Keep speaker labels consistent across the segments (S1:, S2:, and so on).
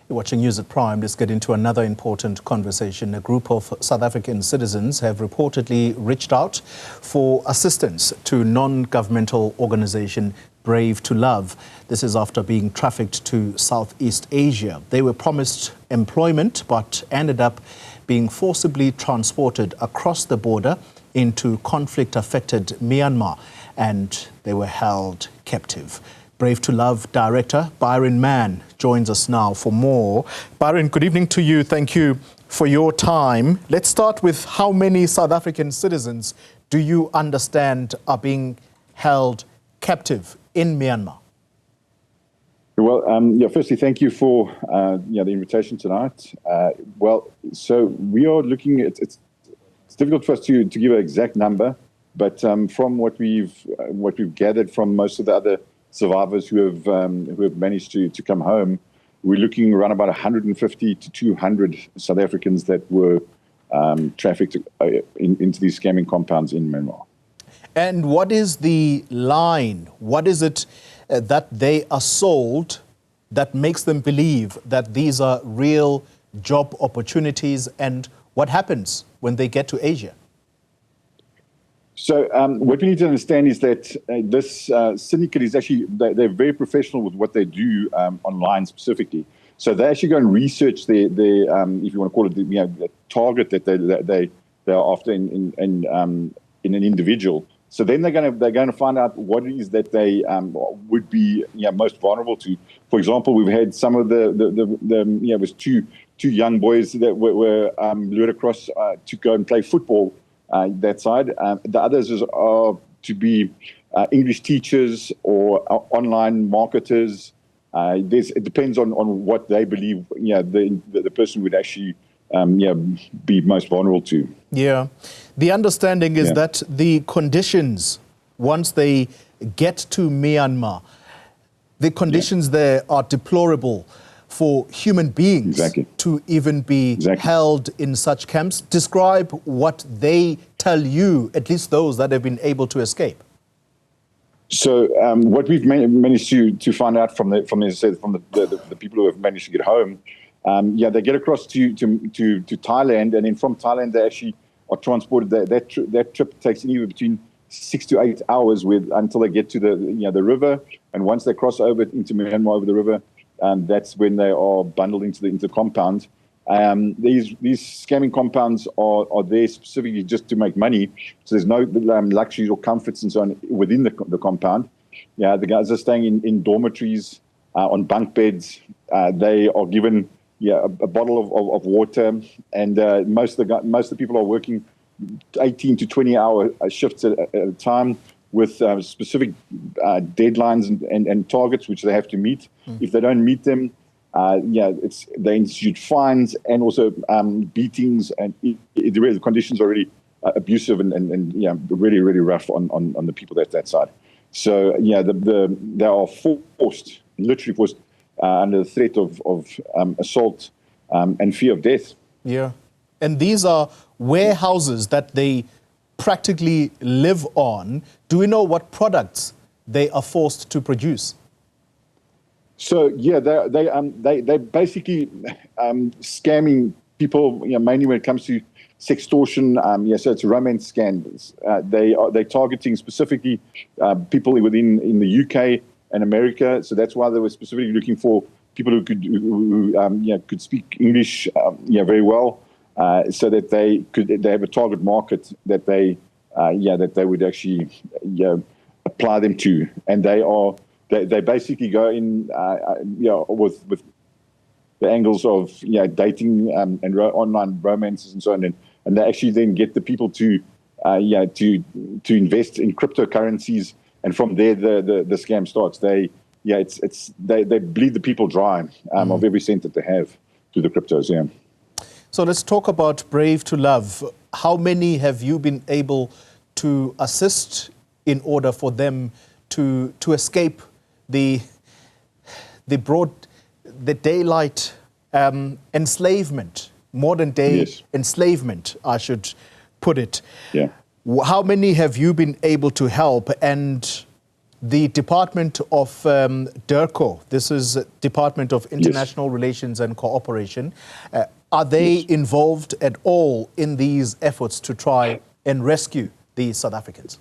S1: You're watching News at Prime. Let's get into another important conversation. A group of South African citizens have reportedly reached out for assistance to non-governmental organization Brave to Love. This is after being trafficked to Southeast Asia. They were promised employment but ended up being forcibly transported across the border into conflict-affected Myanmar, and they were held captive. Brave to Love Director Byron Mann joins us now for more. Byron, good evening to you. Thank you for your time. Let's start with how many South African citizens do you understand are being held captive in Myanmar?
S2: Well, firstly, thank you for the invitation tonight. So we are looking at, it's difficult for us to give an exact number, but from what we've gathered from most of the other survivors who have managed to come home, we're looking around about 150 to 200 South Africans that were trafficked into these scamming compounds in Myanmar.
S1: And what is the line? What is it that they are sold that makes them believe that these are real job opportunities? And what happens when they get to Asia?
S2: So what we need to understand is that this syndicate is actually, they're very professional with what they do online specifically. So they actually go and research their if you want to call it, the target that they are after in an individual. So then they're going to find out what it is that they would be most vulnerable to. For example, we've had some of it was two young boys that were lured across to go and play football. That side. The others are to be English teachers or online marketers. It depends on what they believe the person would actually be most vulnerable to. Yeah.
S1: The understanding is that the conditions, once they get to Myanmar, the conditions there are deplorable for human beings to even be held in such camps. Describe what they tell you, at least those that have been able to escape.
S2: So what we've managed to find out from the people who have managed to get home, they get across to Thailand, and then from Thailand they actually are transported. That trip takes anywhere between 6 to 8 hours until they get to the river, and once they cross over into Myanmar over the river, that's when they are bundled into the compound. These scamming compounds are there specifically just to make money. So there's no luxuries or comforts and so on within the compound. Yeah, the guys are staying in dormitories, on bunk beds. They are given a bottle of water, and most of the people are working 18 to 20-hour shifts at a time, with specific deadlines and targets which they have to meet. If they don't meet them, they institute fines and also beatings, and the conditions are really abusive and really, really rough on the people that side. So they are literally forced under the threat of assault and fear of death.
S1: Yeah, and these are warehouses that they practically live on. Do we know what products they are forced to produce?
S2: So they basically scamming people, mainly when it comes to sextortion. So it's romance scams. They're targeting specifically people in the UK and America. So that's why they were specifically looking for people who could speak English very well. So that they have a target market that they would actually apply them to, and they basically go in with the angles of dating and online romances and so on, and they actually then get the people to invest in cryptocurrencies, and from there the scam starts. They bleed the people dry of every cent that they have through the cryptos. Yeah.
S1: So let's talk about Brave to Love. How many have you been able to assist in order for them to escape the daylight enslavement, modern day enslavement, I should put it?
S2: Yeah.
S1: How many have you been able to help, and the Department of DIRCO, this is Department of International Relations and Cooperation, are they involved at all in these efforts to try and rescue these South Africans?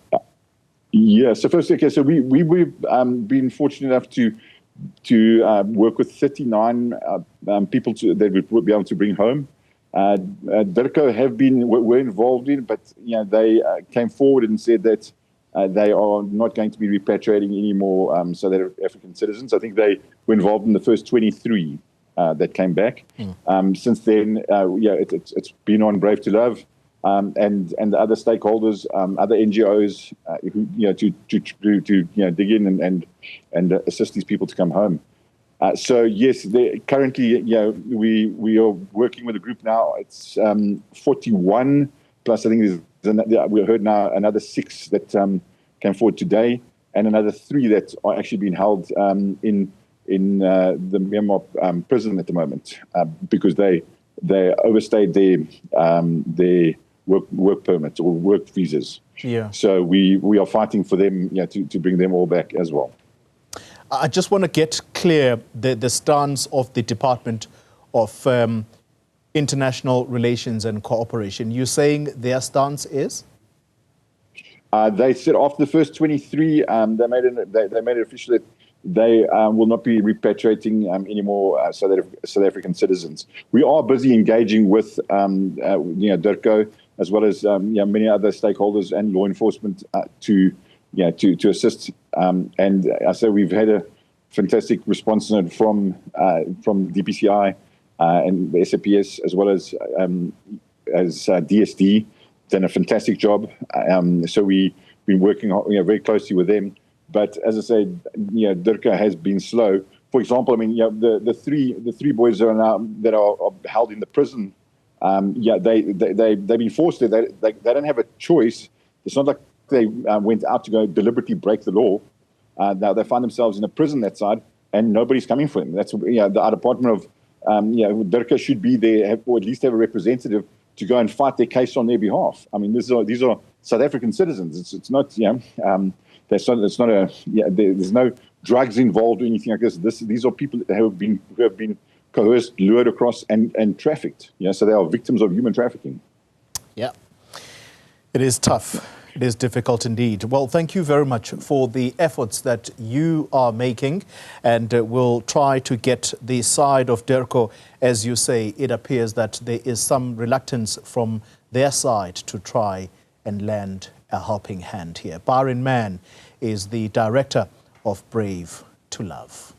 S2: Yeah, so first, okay, so we've been fortunate enough to work with 39 people that we would be able to bring home. DIRCO were involved in, but they came forward and said that they are not going to be repatriating any more South African citizens. I think they were involved in the first 23 that came back. Since then, it's been on Brave to Love and the other stakeholders, other NGOs, to dig in and assist these people to come home. So yes, currently, we are working with a group now. It's 41 plus. I think we heard now another 6 that came forward today, and another 3 that are actually being held in the Myanmar prison at the moment because they overstayed their work permits or work visas.
S1: Yeah.
S2: So we are fighting for them, to bring them all back as well.
S1: I just want to get clear the stance of the Department of International Relations and Cooperation. You're saying their stance is?
S2: They said after the first 23, they made it official that they will not be repatriating any more South African citizens. We are busy engaging with DIRCO as well as many other stakeholders and law enforcement to assist. And I say we've had a fantastic response from DPCI and the SAPS as well as DSD. Done a fantastic job. So we've been working very closely with them. But as I said, DIRCO has been slow. For example, I mean, the three boys that are held in the prison. They've been forced to. They don't have a choice. It's not like they went out to go deliberately break the law. Now they find themselves in a prison that side, and nobody's coming for them. That's the Department of DIRCO should be there, or at least have a representative to go and fight their case on their behalf. I mean, these are South African citizens. It's not there's no drugs involved or anything like this. These are people that who have been coerced, lured across, and trafficked. So they are victims of human trafficking.
S1: Yeah, it is tough. It is difficult indeed. Well, thank you very much for the efforts that you are making, and we'll try to get the side of DIRCO. As you say, it appears that there is some reluctance from their side to try and lend a helping hand here. Byron Mann is the director of Brave to Love.